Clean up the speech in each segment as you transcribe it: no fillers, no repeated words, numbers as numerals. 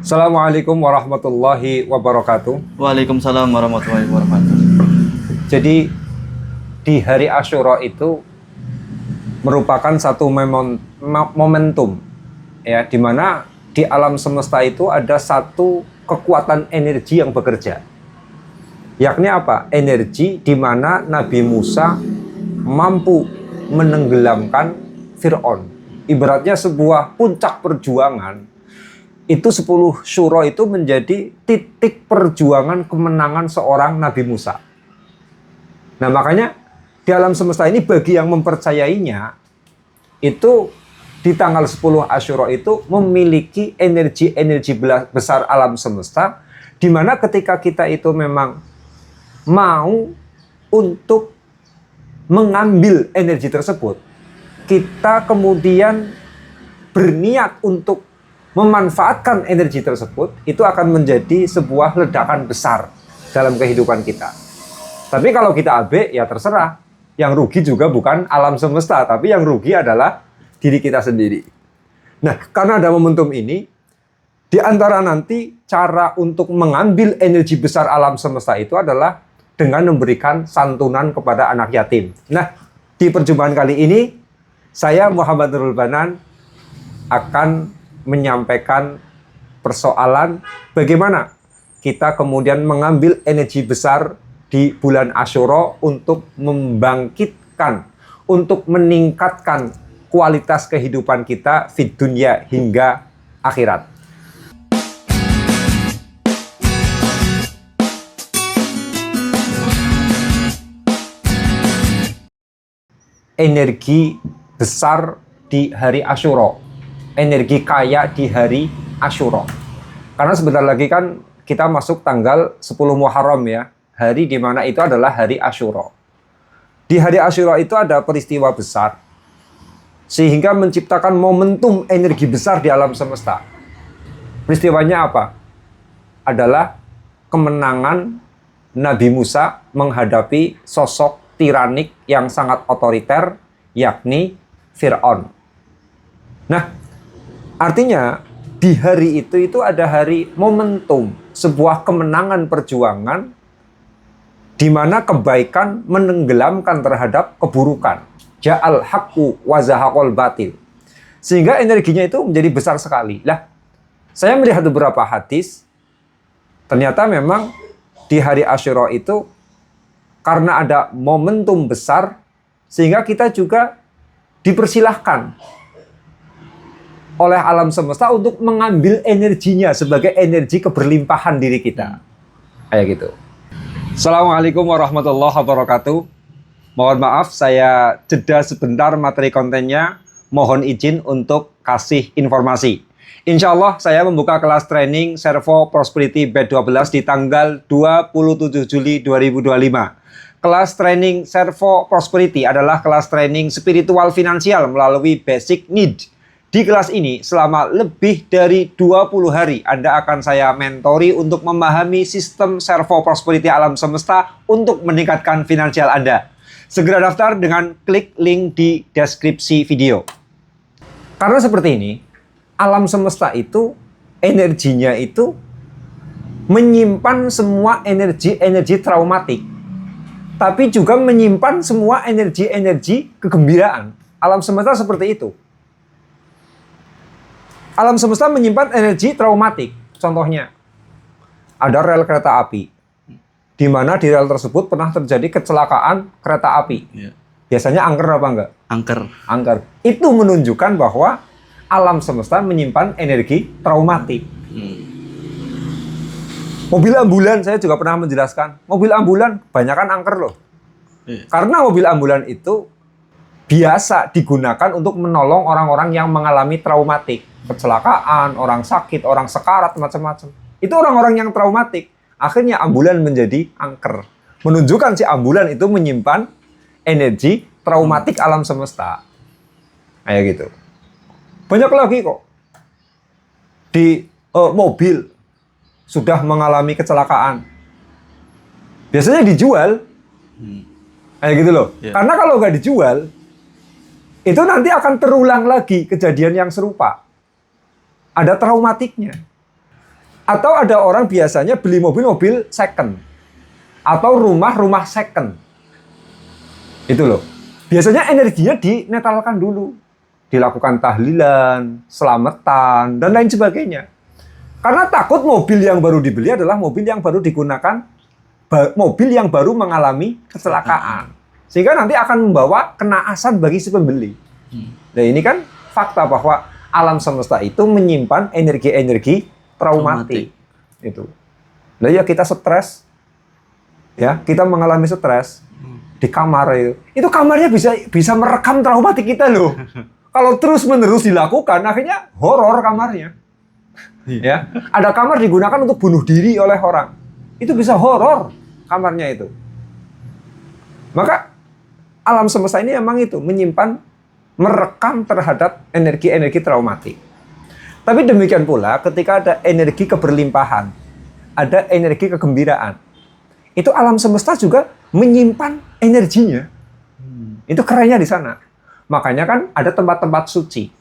Assalamualaikum warahmatullahi wabarakatuh. Waalaikumsalam warahmatullahi wabarakatuh. Jadi di hari Asyura itu merupakan satu momentum ya, di mana di alam semesta itu ada satu kekuatan energi yang bekerja. Yakni apa? Energi di mana Nabi Musa mampu menenggelamkan Fir'aun. Ibaratnya sebuah puncak perjuangan. Itu 10 syuro itu menjadi titik perjuangan kemenangan seorang Nabi Musa. Nah makanya di alam semesta ini bagi yang mempercayainya, itu di tanggal 10 Asyura itu memiliki energi-energi besar alam semesta, di mana ketika kita itu memang mau untuk mengambil energi tersebut, kita kemudian berniat untuk memanfaatkan energi tersebut, itu akan menjadi sebuah ledakan besar dalam kehidupan kita. Tapi kalau kita AB, ya terserah. Yang rugi juga bukan alam semesta, tapi yang rugi adalah diri kita sendiri. Nah, karena ada momentum ini, di antara nanti cara untuk mengambil energi besar alam semesta itu adalah dengan memberikan santunan kepada anak yatim. Nah, di perjumpaan kali ini, saya Muhammad Nurul Banan akan menyampaikan persoalan bagaimana kita kemudian mengambil energi besar di bulan Asyura untuk membangkitkan, untuk meningkatkan kualitas kehidupan kita fid dunya hingga akhirat. Energi besar di hari Asyura. Energi kaya di hari Asyura. Karena sebentar lagi kan kita masuk tanggal 10 Muharram ya. Hari di mana itu adalah hari Asyura. Di hari Asyura itu ada peristiwa besar. Sehingga menciptakan momentum energi besar di alam semesta. Peristiwanya apa? Adalah kemenangan Nabi Musa menghadapi sosok tiranik yang sangat otoriter, yakni Fir'aun. Nah, artinya di hari itu ada hari momentum, sebuah kemenangan perjuangan di mana kebaikan menenggelamkan terhadap keburukan. Ja'al haqqu wa zahaqal batil. Sehingga energinya itu menjadi besar sekali. Lah, saya melihat beberapa hadis, ternyata memang di hari Asyura itu karena ada momentum besar sehingga kita juga dipersilahkan oleh alam semesta untuk mengambil energinya sebagai energi keberlimpahan diri kita. Kayak gitu. Assalamualaikum warahmatullahi wabarakatuh. Mohon maaf saya jeda sebentar materi kontennya. Mohon izin untuk kasih informasi. Insya Allah saya membuka kelas training Servo Prosperity Batch 12 di tanggal 27 Juli 2025. Kelas training Servo Prosperity adalah kelas training spiritual finansial melalui basic need. Di kelas ini, selama lebih dari 20 hari, Anda akan saya mentori untuk memahami sistem Servo Prosperity alam semesta untuk meningkatkan finansial Anda. Segera daftar dengan klik link di deskripsi video. Karena seperti ini, alam semesta itu, energinya itu menyimpan semua energi-energi traumatik. Tapi juga menyimpan semua energi-energi kegembiraan. Alam semesta seperti itu. Alam semesta menyimpan energi traumatik. Contohnya, ada rel kereta api. Di mana di rel tersebut pernah terjadi kecelakaan kereta api. Ya. Biasanya angker apa enggak? Angker. Itu menunjukkan bahwa alam semesta menyimpan energi traumatik. Mobil ambulan, saya juga pernah menjelaskan. Mobil ambulan, kebanyakan angker loh. Ya. Karena mobil ambulan itu biasa digunakan untuk menolong orang-orang yang mengalami traumatik. Kecelakaan, orang sakit, orang sekarat, macam-macam. Itu orang-orang yang traumatik. Akhirnya ambulan menjadi angker. Menunjukkan si ambulan itu menyimpan energi traumatik alam semesta. Kayak gitu. Banyak lagi kok. Di mobil sudah mengalami kecelakaan. Biasanya dijual. Kayak gitu loh. Yeah. Karena kalau nggak dijual, itu nanti akan terulang lagi kejadian yang serupa. Ada traumatiknya. Atau ada orang biasanya beli mobil second. Atau rumah second. Itu loh. Biasanya energinya dinetralkan dulu. Dilakukan tahlilan, selamatan, dan lain sebagainya. Karena takut mobil yang baru dibeli adalah mobil yang baru digunakan, mobil yang baru mengalami kecelakaan. Sehingga nanti akan membawa kenaasan bagi si pembeli. Nah ini kan fakta bahwa alam semesta itu menyimpan energi-energi traumatik. Itu. Nah ya kita stres, ya kita mengalami stres di kamar itu kamarnya bisa merekam traumatik kita loh. Kalau terus-menerus dilakukan, akhirnya horor kamarnya. Ya, ada kamar digunakan untuk bunuh diri oleh orang. Itu bisa horor kamarnya itu. Maka alam semesta ini memang itu menyimpan, merekam terhadap energi-energi traumatik. Tapi demikian pula ketika ada energi keberlimpahan, ada energi kegembiraan, itu alam semesta juga menyimpan energinya. Itu kerennya di sana. Makanya kan ada tempat-tempat suci.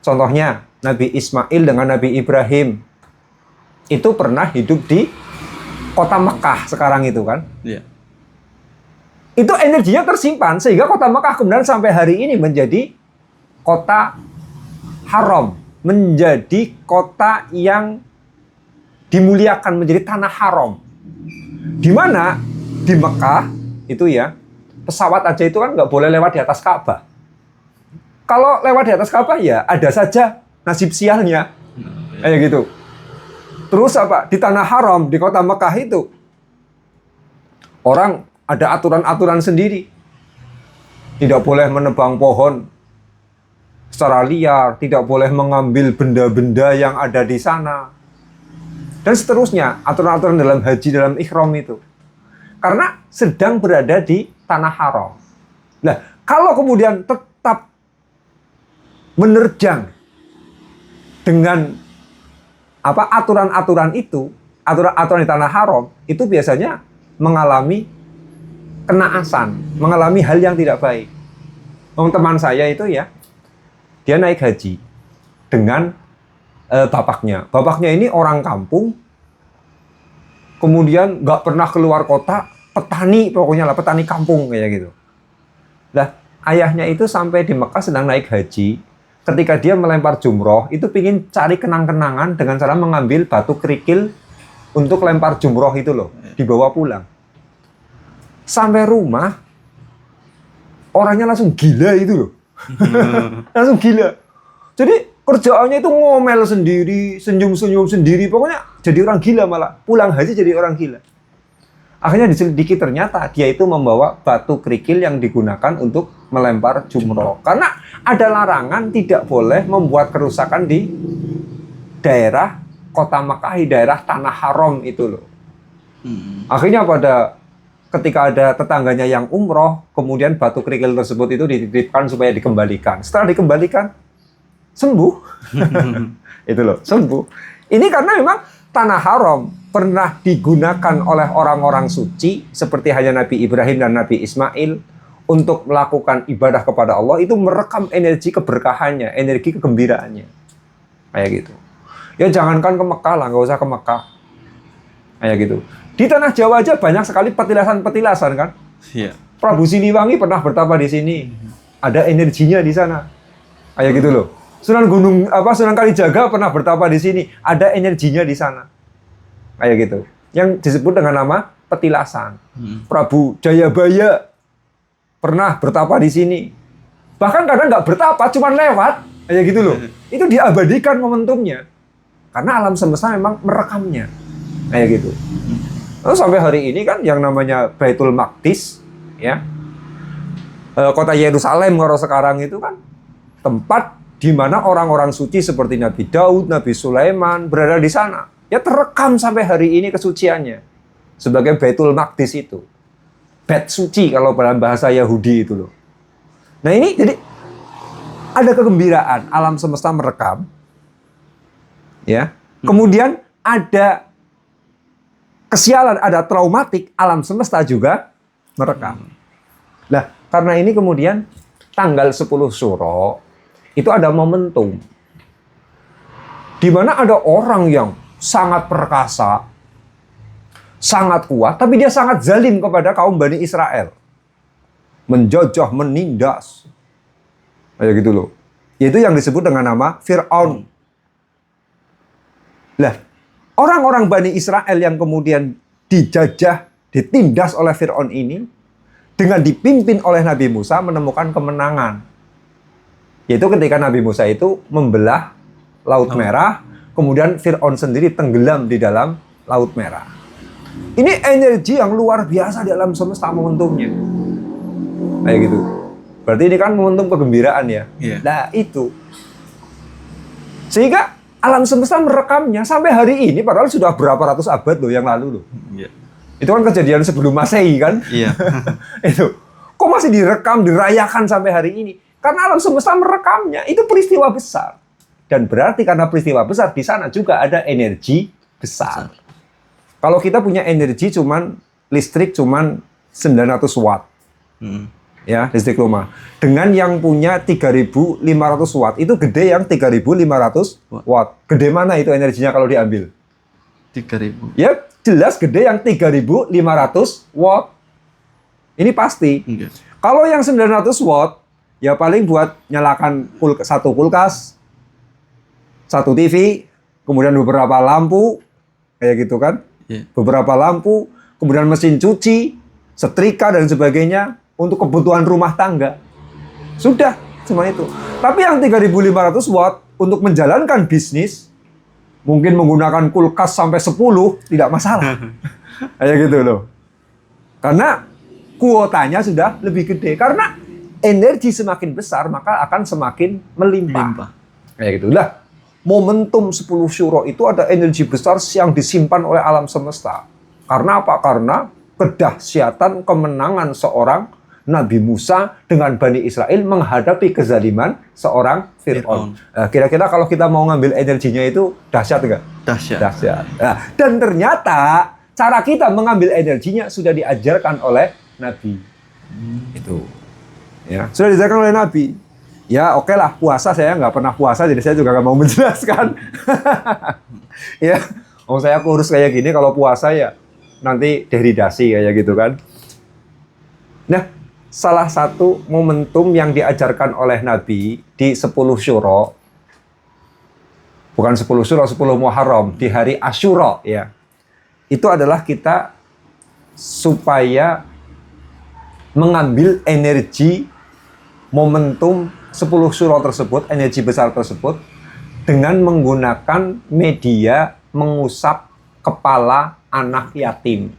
Contohnya Nabi Ismail dengan Nabi Ibrahim itu pernah hidup di kota Mekah sekarang itu kan. Iya. Itu energinya tersimpan sehingga kota Mekah kemudian sampai hari ini menjadi kota haram, menjadi kota yang dimuliakan, menjadi tanah haram. Di mana di Mekah itu ya, pesawat aja itu kan nggak boleh lewat di atas Ka'bah. Kalau lewat di atas Ka'bah ya ada saja nasib sialnya. Kayak gitu. Terus apa? Di tanah haram, di kota Mekah itu orang ada aturan-aturan sendiri. Tidak boleh menebang pohon secara liar, tidak boleh mengambil benda-benda yang ada di sana. Dan seterusnya, aturan-aturan dalam haji, dalam ihram itu. Karena sedang berada di tanah haram. Nah, kalau kemudian tetap menerjang dengan aturan-aturan itu, aturan-aturan di tanah haram, itu biasanya mengalami kenaasan, mengalami hal yang tidak baik. Teman saya itu ya, dia naik haji dengan bapaknya. Bapaknya ini orang kampung, kemudian nggak pernah keluar kota, petani pokoknya lah, petani kampung kayak gitu. Nah, ayahnya itu sampai di Mekah sedang naik haji. Ketika dia melempar jumroh, itu pingin cari kenang-kenangan dengan cara mengambil batu kerikil untuk lempar jumroh itu loh, dibawa pulang. Sampai rumah, orangnya langsung gila itu loh. Langsung gila. Jadi kerjaannya itu ngomel sendiri, senyum-senyum sendiri, pokoknya jadi orang gila malah. Pulang haji jadi orang gila. Akhirnya diselidiki ternyata dia itu membawa batu kerikil yang digunakan untuk melempar jumroh. Karena ada larangan tidak boleh membuat kerusakan di daerah kota Makkah, di daerah tanah haram itu loh. Akhirnya ketika ada tetangganya yang umroh, kemudian batu kerikil tersebut itu dititipkan supaya dikembalikan. Setelah dikembalikan, sembuh. Itu loh, sembuh. Ini karena memang tanah haram pernah digunakan oleh orang-orang suci seperti hanya Nabi Ibrahim dan Nabi Ismail untuk melakukan ibadah kepada Allah, itu merekam energi keberkahannya, energi kegembiraannya. Kayak gitu. Ya jangankan ke Mekah lah, nggak usah ke Mekah. Kayak gitu. Di tanah Jawa aja banyak sekali petilasan-petilasan kan. Iya. Prabu Siliwangi pernah bertapa di sini. Ada energinya di sana. Kayak gitu loh. Sunan Kalijaga pernah bertapa di sini. Ada energinya di sana. Kayak gitu. Yang disebut dengan nama petilasan. Prabu Jayabaya pernah bertapa di sini. Bahkan kadang nggak bertapa, cuma lewat. Kayak gitu loh. Itu diabadikan momentumnya. Karena alam semesta memang merekamnya. Kayak gitu. Lalu sampai hari ini kan yang namanya Baitul Maqdis, ya, kota Yerusalem kalau sekarang itu kan tempat di mana orang-orang suci seperti Nabi Daud, Nabi Sulaiman berada di sana. Ya terekam sampai hari ini kesuciannya sebagai Baitul Maqdis itu. Bait suci kalau dalam bahasa Yahudi itu loh. Nah ini jadi ada kegembiraan, alam semesta merekam. Ya. Kemudian ada kesialan, ada traumatik, alam semesta juga merekam. Nah, karena ini kemudian tanggal 10 Syuro itu ada momentum di mana ada orang yang sangat perkasa, sangat kuat, tapi dia sangat zalim kepada kaum Bani Israel. Menjajah, menindas. Kayak gitu loh. Itu yang disebut dengan nama Fir'aun. Lah, orang-orang Bani Israel yang kemudian dijajah, ditindas oleh Fir'aun ini, dengan dipimpin oleh Nabi Musa menemukan kemenangan. Yaitu ketika Nabi Musa itu membelah Laut Merah, kemudian Fir'aun sendiri tenggelam di dalam Laut Merah. Ini energi yang luar biasa di alam semesta momentumnya. Kayak gitu. Berarti ini kan momentum kegembiraan ya. Iya. Nah itu. Sehingga alam semesta merekamnya sampai hari ini, padahal sudah berapa ratus abad loh yang lalu loh. Iya. Itu kan kejadian sebelum Masehi kan? Iya. Itu. Kok masih direkam, dirayakan sampai hari ini? Karena alam semesta merekamnya. Itu peristiwa besar. Dan berarti karena peristiwa besar, di sana juga ada energi besar. Kalau kita punya energi listrik cuman 900 watt. Ya, listrik rumah. Dengan yang punya 3.500 watt, itu gede yang 3.500 watt. Gede mana itu energinya kalau diambil? 3.000. Ya, jelas gede yang 3.500 watt. Ini pasti. Enggak. Kalau yang 900 watt, ya paling buat nyalakan satu kulkas, satu TV, kemudian beberapa lampu, kayak gitu kan. Iya. Beberapa lampu, kemudian mesin cuci, setrika, dan sebagainya, untuk kebutuhan rumah tangga. Sudah, cuma itu. Tapi yang 3.500 watt, untuk menjalankan bisnis, mungkin menggunakan kulkas sampai 10, tidak masalah. Kayak gitu loh. Karena kuotanya sudah lebih gede. Karena energi semakin besar, maka akan semakin melimpah. Kayak gitu. Lah, momentum 10 syuro itu ada energi besar yang disimpan oleh alam semesta. Karena apa? Karena kedahsyatan kemenangan seorang Nabi Musa dengan Bani Israel menghadapi kezaliman seorang Fir'aun. Nah, kira-kira kalau kita mau ngambil energinya itu dahsyat nggak? Dahsyat. Dahsyat. Nah, dan ternyata cara kita mengambil energinya sudah diajarkan oleh Nabi. Itu. Ya, sudah diajarkan oleh Nabi. Ya oke lah, puasa saya nggak pernah puasa, jadi saya juga nggak mau menjelaskan. Ya, saya kurus kayak gini, kalau puasa ya nanti dehidrasi kayak gitu kan. Nah, salah satu momentum yang diajarkan oleh Nabi di 10 Syuro, bukan 10 Syuro, 10 Muharram, di hari Asyura ya, itu adalah kita supaya mengambil energi momentum 10 Syuro tersebut, energi besar tersebut, dengan menggunakan media mengusap kepala anak yatim.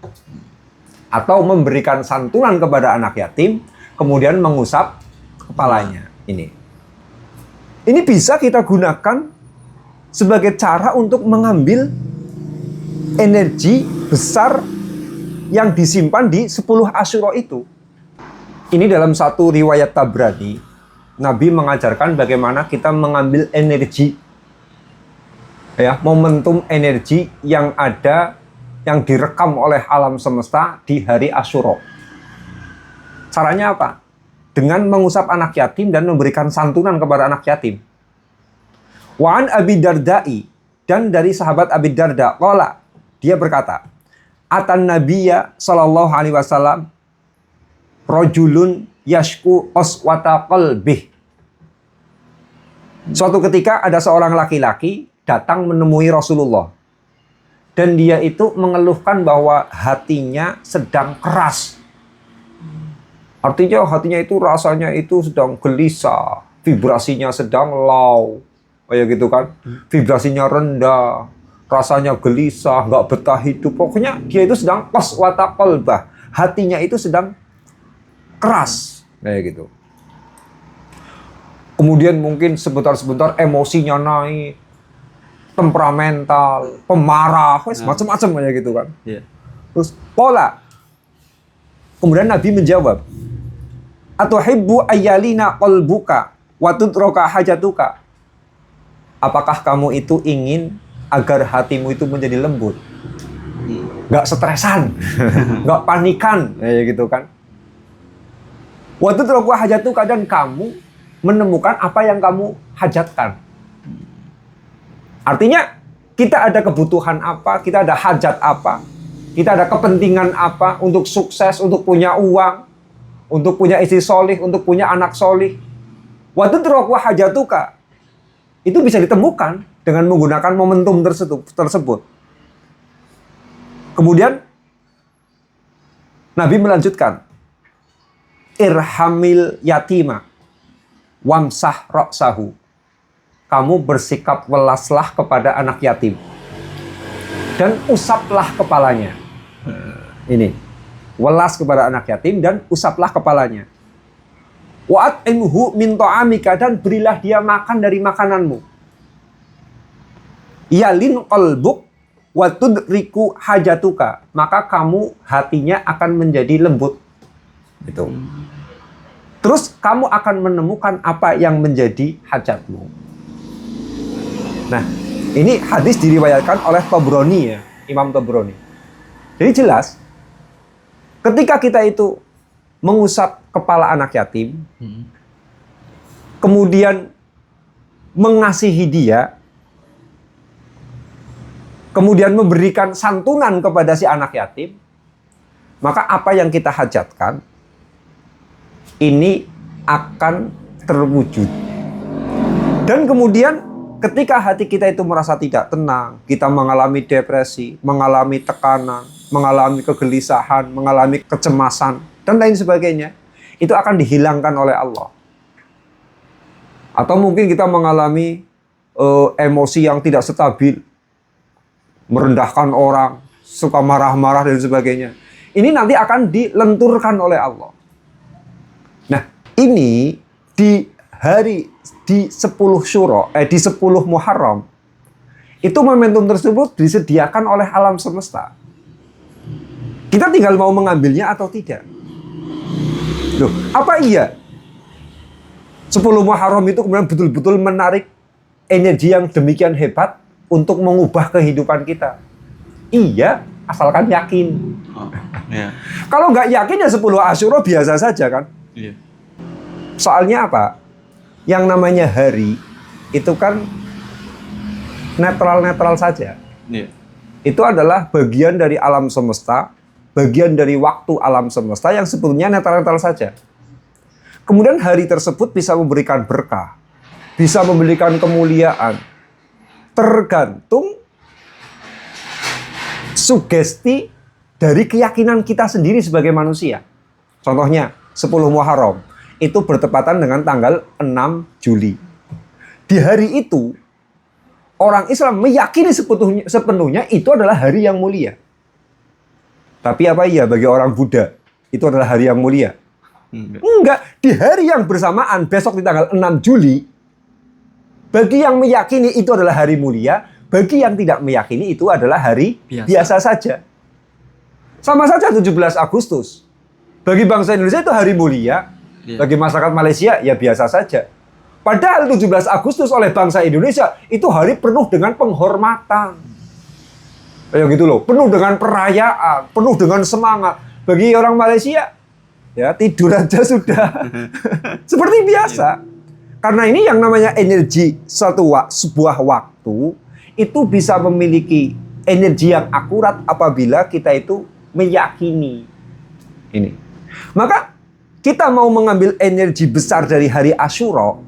Atau memberikan santunan kepada anak yatim, kemudian mengusap kepalanya. Ini bisa kita gunakan sebagai cara untuk mengambil energi besar yang disimpan di 10 Asyura itu. Ini dalam satu riwayat Tabrani, Nabi mengajarkan bagaimana kita mengambil energi, ya, momentum energi yang ada, yang direkam oleh alam semesta di hari Asyura. Caranya apa? Dengan mengusap anak yatim dan memberikan santunan kepada anak yatim. Wa'an Abi Dardai, dan dari sahabat Abi Darda, qala, dia berkata, Atan Nabiyya sallallahu alaihi wasallam rajulun yashku qaswata qalbih. Suatu ketika ada seorang laki-laki datang menemui Rasulullah. Dan dia itu mengeluhkan bahwa hatinya sedang keras. Artinya hatinya itu rasanya itu sedang gelisah, vibrasinya sedang low, kayak gitu kan. Vibrasinya rendah, rasanya gelisah, nggak betah hidup. Pokoknya dia itu sedang qaswata qalbah. Hatinya itu sedang keras, kayak gitu. Kemudian mungkin sebentar-sebentar emosinya naik, temperamental, pemarah, macam-macam kayak gitu kan. Yeah. Terus pola. Kemudian Nabi menjawab, Atuhibbu ayyalina qalbuka wa tutroka hajatuka. Apakah kamu itu ingin agar hatimu itu menjadi lembut? Nggak stresan, nggak panikan, kayak gitu kan. Wa tutroka hajatuka, dan kamu menemukan apa yang kamu hajatkan. Artinya, Kita ada kebutuhan apa, kita ada hajat apa, kita ada kepentingan apa untuk sukses, untuk punya uang, untuk punya istri solih, untuk punya anak solih. Wa tudraku hajatuka. Itu bisa ditemukan dengan menggunakan momentum tersebut. Kemudian Nabi melanjutkan, irhamil yatima wamsah ra'sahu. Kamu bersikap welaslah kepada anak yatim dan usaplah kepalanya. Ini, welas kepada anak yatim dan usaplah kepalanya. Wa at'imhu min ta'amika, dan berilah dia makan dari makananmu. Yalin qalbuk wa tudriku hajatuka, maka kamu hatinya akan menjadi lembut. Itu. Terus kamu akan menemukan apa yang menjadi hajatmu. Nah, ini hadis diriwayatkan oleh Tabrani, ya, Imam Tabrani. Jadi jelas, ketika kita itu mengusap kepala anak yatim, kemudian mengasihi dia, kemudian memberikan santunan kepada si anak yatim, maka apa yang kita hajatkan ini akan terwujud. Dan kemudian ketika hati kita itu merasa tidak tenang, kita mengalami depresi, mengalami tekanan, mengalami kegelisahan, mengalami kecemasan, dan lain sebagainya, itu akan dihilangkan oleh Allah. Atau mungkin kita mengalami emosi yang tidak stabil, merendahkan orang, suka marah-marah dan sebagainya. Ini nanti akan dilenturkan oleh Allah. Nah, ini di 10 Syuro, di 10 Muharram, itu momentum tersebut disediakan oleh alam semesta. Kita tinggal mau mengambilnya atau tidak. Loh, apa iya 10 Muharram itu kemudian betul-betul menarik energi yang demikian hebat untuk mengubah kehidupan kita? Iya, asalkan yakin. Iya. Kalau nggak yakin ya 10 Asyura biasa saja kan. Iya. Soalnya apa? Yang namanya hari itu kan netral-netral saja. Iya. Itu adalah bagian dari alam semesta, bagian dari waktu alam semesta yang sebetulnya netral-netral saja. Kemudian hari tersebut bisa memberikan berkah, bisa memberikan kemuliaan, tergantung sugesti dari keyakinan kita sendiri sebagai manusia. Contohnya 10 Muharram itu bertepatan dengan tanggal 6 Juli. Di hari itu orang Islam meyakini sepenuhnya itu adalah hari yang mulia. Tapi apa iya bagi orang Buddha itu adalah hari yang mulia? Enggak. Di hari yang bersamaan besok di tanggal 6 Juli, bagi yang meyakini itu adalah hari mulia, bagi yang tidak meyakini itu adalah hari biasa saja. Sama saja 17 Agustus. Bagi bangsa Indonesia itu hari mulia, bagi masyarakat Malaysia ya biasa saja. Padahal 17 Agustus oleh bangsa Indonesia itu hari penuh dengan penghormatan. Kayak gitu loh, penuh dengan perayaan, penuh dengan semangat. Bagi orang Malaysia ya tidur aja sudah seperti biasa. Karena ini yang namanya energi sebuah waktu itu bisa memiliki energi yang akurat apabila kita itu meyakini ini. Maka kita mau mengambil energi besar dari hari Asyura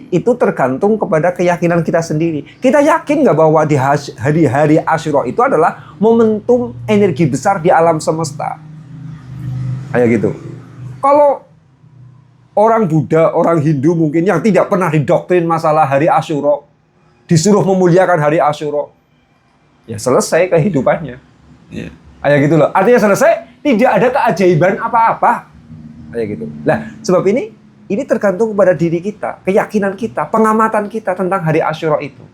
itu tergantung kepada keyakinan kita sendiri. Kita yakin nggak bahwa di hari Asyura itu adalah momentum energi besar di alam semesta? Kayak gitu. Kalau orang Buddha, orang Hindu mungkin yang tidak pernah didoktrin masalah hari Asyura, disuruh memuliakan hari Asyura, ya selesai kehidupannya. Iya. Kayak gitu loh. Artinya selesai, tidak ada keajaiban apa-apa. Kayak gitu. Nah, sebab ini tergantung kepada diri kita, keyakinan kita, pengamatan kita tentang hari Asyura itu.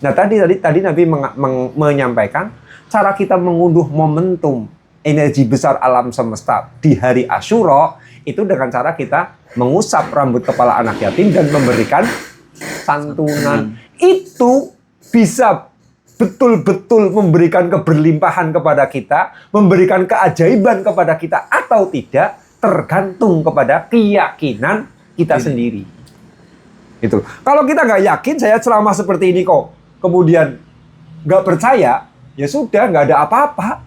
Nah, tadi Nabi menyampaikan cara kita mengunduh momentum energi besar alam semesta di hari Asyura itu dengan cara kita mengusap rambut kepala anak yatim dan memberikan santunan. Itu bisa betul-betul memberikan keberlimpahan kepada kita, memberikan keajaiban kepada kita atau tidak, tergantung kepada keyakinan kita sendiri. Itu. Kalau kita nggak yakin, saya ceramah seperti ini kok, kemudian nggak percaya, ya sudah, nggak ada apa-apa.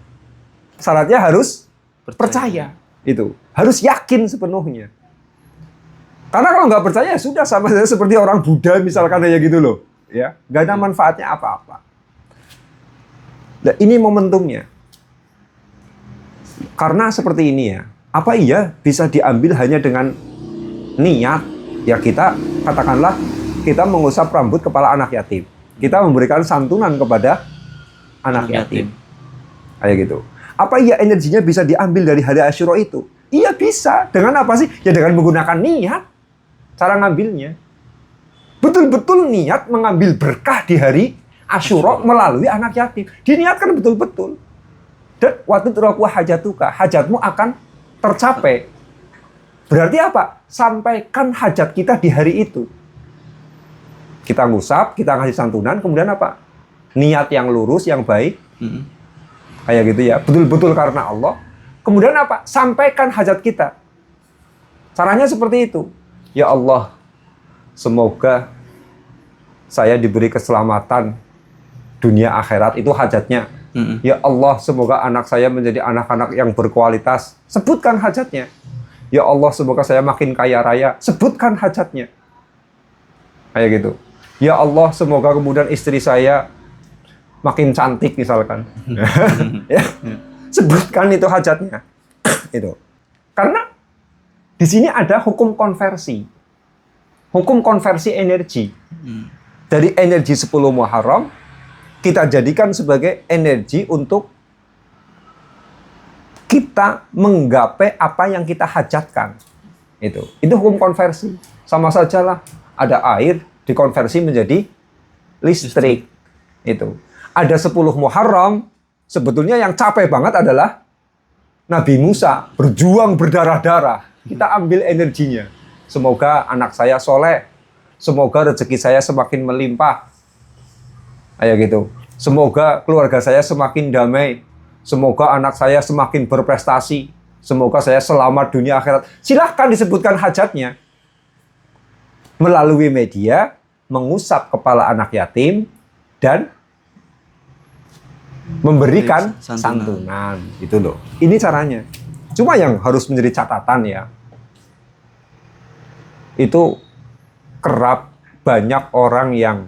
Syaratnya harus percaya. Itu harus yakin sepenuhnya. Karena kalau nggak percaya, ya sudah sama saja seperti orang Buddha misalkan aja gitu loh. Ya, nggak ada manfaatnya apa-apa. Nah, ini momentumnya. Karena seperti ini ya, apa iya bisa diambil hanya dengan niat? Ya kita katakanlah kita mengusap rambut kepala anak yatim. Kita memberikan santunan kepada anak yatim. Kayak gitu. Apa iya energinya bisa diambil dari hari Asyura itu? Iya bisa. Dengan apa sih? Ya dengan menggunakan niat. Cara ngambilnya. Betul-betul niat mengambil berkah di hari Asyura melalui anak yatim. Diniatkan betul-betul. Dan waktu teraku hajatuka, hajatmu akan tercapai. Berarti apa? Sampaikan hajat kita di hari itu. Kita ngusap, kita ngasih santunan, kemudian apa? Niat yang lurus, yang baik. Kayak gitu ya. Betul-betul karena Allah. Kemudian apa? Sampaikan hajat kita. Caranya seperti itu. Ya Allah, semoga saya diberi keselamatan dunia akhirat. Itu hajatnya. Ya Allah, semoga anak saya menjadi anak-anak yang berkualitas. Sebutkan hajatnya. Ya Allah, semoga saya makin kaya raya. Sebutkan hajatnya. Kayak gitu. Ya Allah, semoga kemudian istri saya makin cantik misalkan. Ya. Sebutkan itu hajatnya. Itu. Karena di sini ada hukum konversi. Hukum konversi energi. Dari energi 10 Muharram kita jadikan sebagai energi untuk kita menggapai apa yang kita hajatkan. Itu hukum konversi. Sama sajalah ada air dikonversi menjadi listrik. Itu. Ada 10 Muharram, sebetulnya yang capek banget adalah Nabi Musa berjuang berdarah-darah. Kita ambil energinya. Semoga anak saya soleh. Semoga rezeki saya semakin melimpah. Kayak gitu. Semoga keluarga saya semakin damai. Semoga anak saya semakin berprestasi. Semoga saya selamat dunia akhirat. Silahkan disebutkan hajatnya. Melalui media, mengusap kepala anak yatim, dan memberikan santunan. Itu loh. Ini caranya. Cuma yang harus menjadi catatan ya, itu kerap banyak orang yang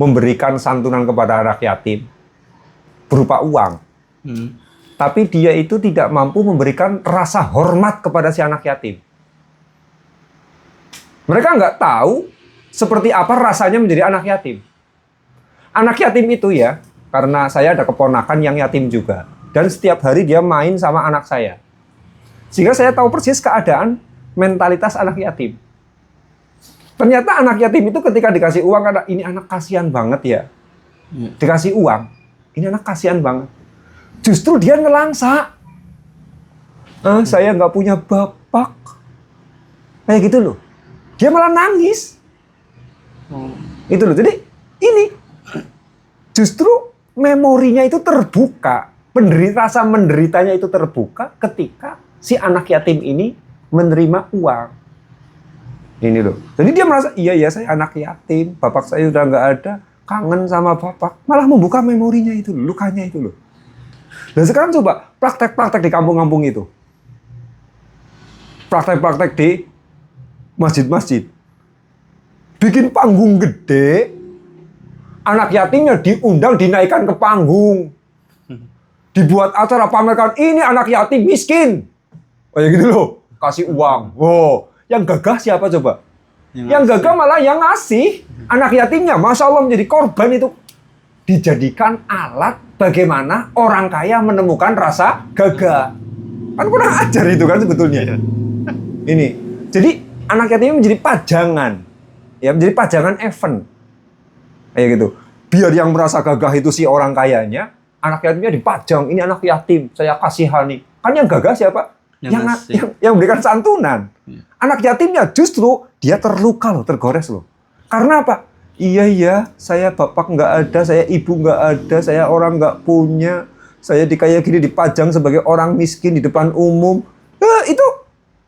memberikan santunan kepada anak yatim berupa uang. Tapi dia itu tidak mampu memberikan rasa hormat kepada si anak yatim. Mereka nggak tahu seperti apa rasanya menjadi anak yatim. Anak yatim itu ya, karena saya ada keponakan yang yatim juga. Dan setiap hari dia main sama anak saya. Sehingga saya tahu persis keadaan mentalitas anak yatim. Ternyata anak yatim itu ketika dikasih uang, karena ini anak kasihan banget ya. Dikasih uang, ini anak kasihan banget. Justru dia ngelangsa. Saya nggak punya bapak. Kayak gitu loh. Dia malah nangis. Itu loh. Jadi ini justru memorinya itu terbuka. Rasa menderitanya itu terbuka ketika si anak yatim ini menerima uang. Ini loh. Jadi dia merasa, iya ya saya anak yatim, bapak saya udah nggak ada, kangen sama bapak. Malah membuka memorinya itu, lukanya itu loh. Dan sekarang coba praktek-praktek di kampung-kampung itu. Praktek-praktek di masjid-masjid. Bikin panggung gede, anak yatimnya diundang, dinaikkan ke panggung. Dibuat acara pamerkan, ini anak yatim miskin. Kayak gitu loh, kasih uang. Wow, yang gagah siapa coba? Yang gagah malah yang ngasih. Anak yatimnya, Masya Allah menjadi korban itu. Dijadikan alat bagaimana orang kaya menemukan rasa gagah. Kan kurang ajar itu kan sebetulnya. Ini, jadi anak yatimnya menjadi pajangan. Ya, menjadi pajangan event. Kayak gitu. Biar yang merasa gagah itu si orang kayanya, anak yatimnya dipajang, ini anak yatim, saya kasihani. Kan yang gagah siapa? Yang memberikan santunan. Anak yatimnya justru dia terluka loh, tergores loh. Karena apa? Iya, saya bapak nggak ada, saya ibu nggak ada, saya orang nggak punya, saya kayak gini dipajang sebagai orang miskin di depan umum. Itu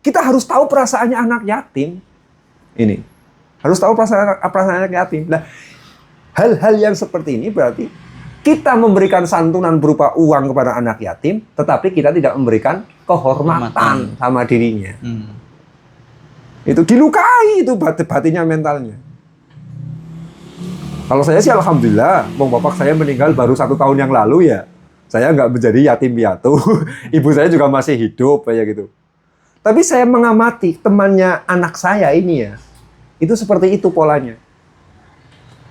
kita harus tahu perasaannya anak yatim. Ini harus tahu perasaan anak yatim. Nah, Hal-hal yang seperti ini berarti kita memberikan santunan berupa uang kepada anak yatim, tetapi kita tidak memberikan kehormatan sama dirinya. Itu dilukai itu batinnya, mentalnya. Kalau saya sih alhamdulillah, bapak saya meninggal baru 1 tahun yang lalu ya. Saya nggak menjadi yatim piatu. Ibu saya juga masih hidup kayak gitu. Tapi saya mengamati temannya anak saya ini ya, itu seperti itu polanya.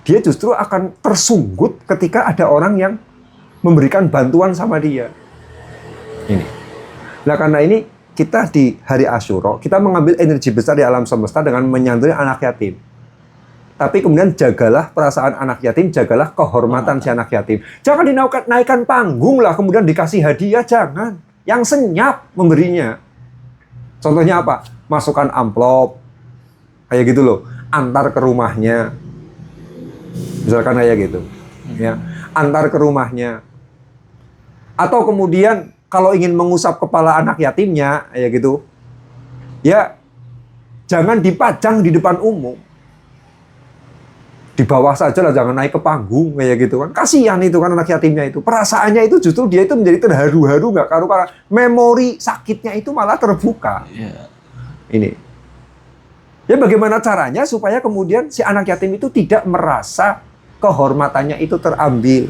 Dia justru akan tersunggut ketika ada orang yang memberikan bantuan sama dia. Ini. Nah karena ini kita di hari Asyura, kita mengambil energi besar di alam semesta dengan menyantuni anak yatim. Tapi kemudian jagalah perasaan anak yatim, jagalah kehormatan si anak yatim. Jangan dinaikkan panggung lah, kemudian dikasih hadiah, jangan. Yang senyap memberinya. Contohnya apa? Masukkan amplop, kayak gitu loh. Antar ke rumahnya. Misalkan kayak gitu. Ya. Antar ke rumahnya. Atau kemudian kalau ingin mengusap kepala anak yatimnya, kayak gitu. Ya, jangan dipajang di depan umum. Di bawah saja lah, jangan naik ke panggung kayak gitu kan. Kasihan itu kan anak yatimnya itu. Perasaannya itu justru dia itu menjadi terharu-haru, nggak karu-karuan. Memori sakitnya itu malah terbuka. Ini. Ya bagaimana caranya supaya kemudian si anak yatim itu tidak merasa kehormatannya itu terambil.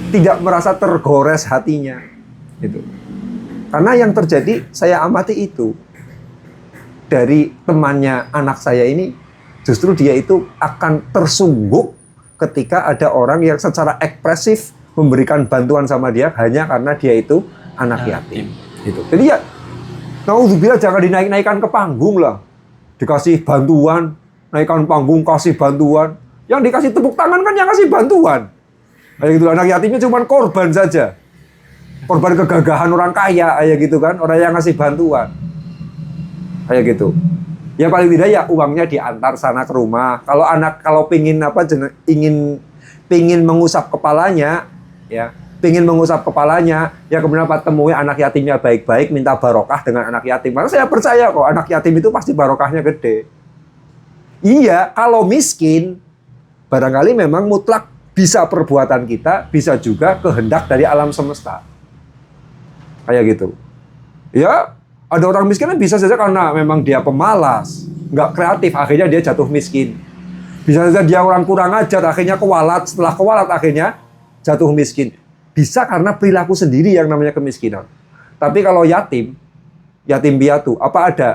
Tidak merasa tergores hatinya. Gitu. Karena yang terjadi saya amati itu. Dari temannya anak saya ini, justru dia itu akan tersungguk ketika ada orang yang secara ekspresif memberikan bantuan sama dia hanya karena dia itu anak yatim. Gitu. Jadi ya, naudzubillah, jangan dinaik-naikkan ke panggung lah. Dikasih bantuan, naikkan panggung, kasih bantuan. Yang dikasih tepuk tangan kan yang kasih bantuan. Kayak gitu, anak yatimnya cuma korban saja. Korban kegagahan orang kaya, kayak gitu kan. Orang yang ngasih bantuan. Kayak gitu. Ya paling tidak ya uangnya diantar sana ke rumah. Kalau pingin mengusap kepalanya, ya kemudian temui anak yatimnya baik-baik, minta barokah dengan anak yatim. Karena saya percaya kok anak yatim itu pasti barokahnya gede. Iya, kalau miskin barangkali memang mutlak bisa perbuatan kita, bisa juga kehendak dari alam semesta. Kayak gitu. Ya. Ada orang miskin bisa saja karena memang dia pemalas, nggak kreatif, akhirnya dia jatuh miskin. Bisa saja dia orang kurang ajar, akhirnya kewalat, setelah kewalat akhirnya jatuh miskin. Bisa karena perilaku sendiri yang namanya kemiskinan. Tapi kalau yatim piatu, apa ada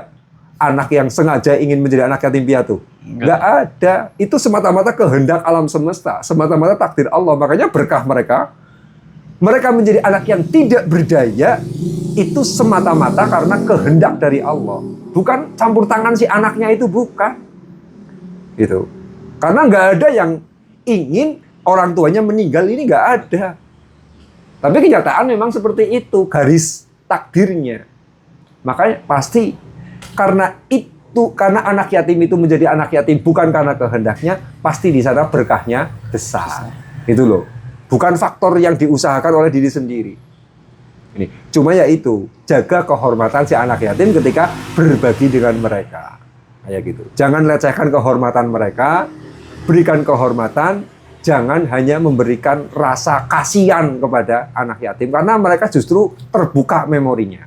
anak yang sengaja ingin menjadi anak yatim piatu? Nggak ada. Itu semata-mata kehendak alam semesta, semata-mata takdir Allah. Makanya berkah mereka menjadi anak yang tidak berdaya, itu semata-mata karena kehendak dari Allah. Bukan campur tangan si anaknya itu, bukan. Gitu. Karena nggak ada yang ingin orang tuanya meninggal, ini nggak ada. Tapi kenyataan memang seperti itu, garis takdirnya. Makanya pasti karena anak yatim itu menjadi anak yatim bukan karena kehendaknya, pasti di sana berkahnya besar. Itu loh. Bukan faktor yang diusahakan oleh diri sendiri. Ini cuma ya itu, jaga kehormatan si anak yatim ketika berbagi dengan mereka. Kayak gitu. Jangan lecehkan kehormatan mereka, berikan kehormatan, jangan hanya memberikan rasa kasihan kepada anak yatim karena mereka justru terbuka memorinya.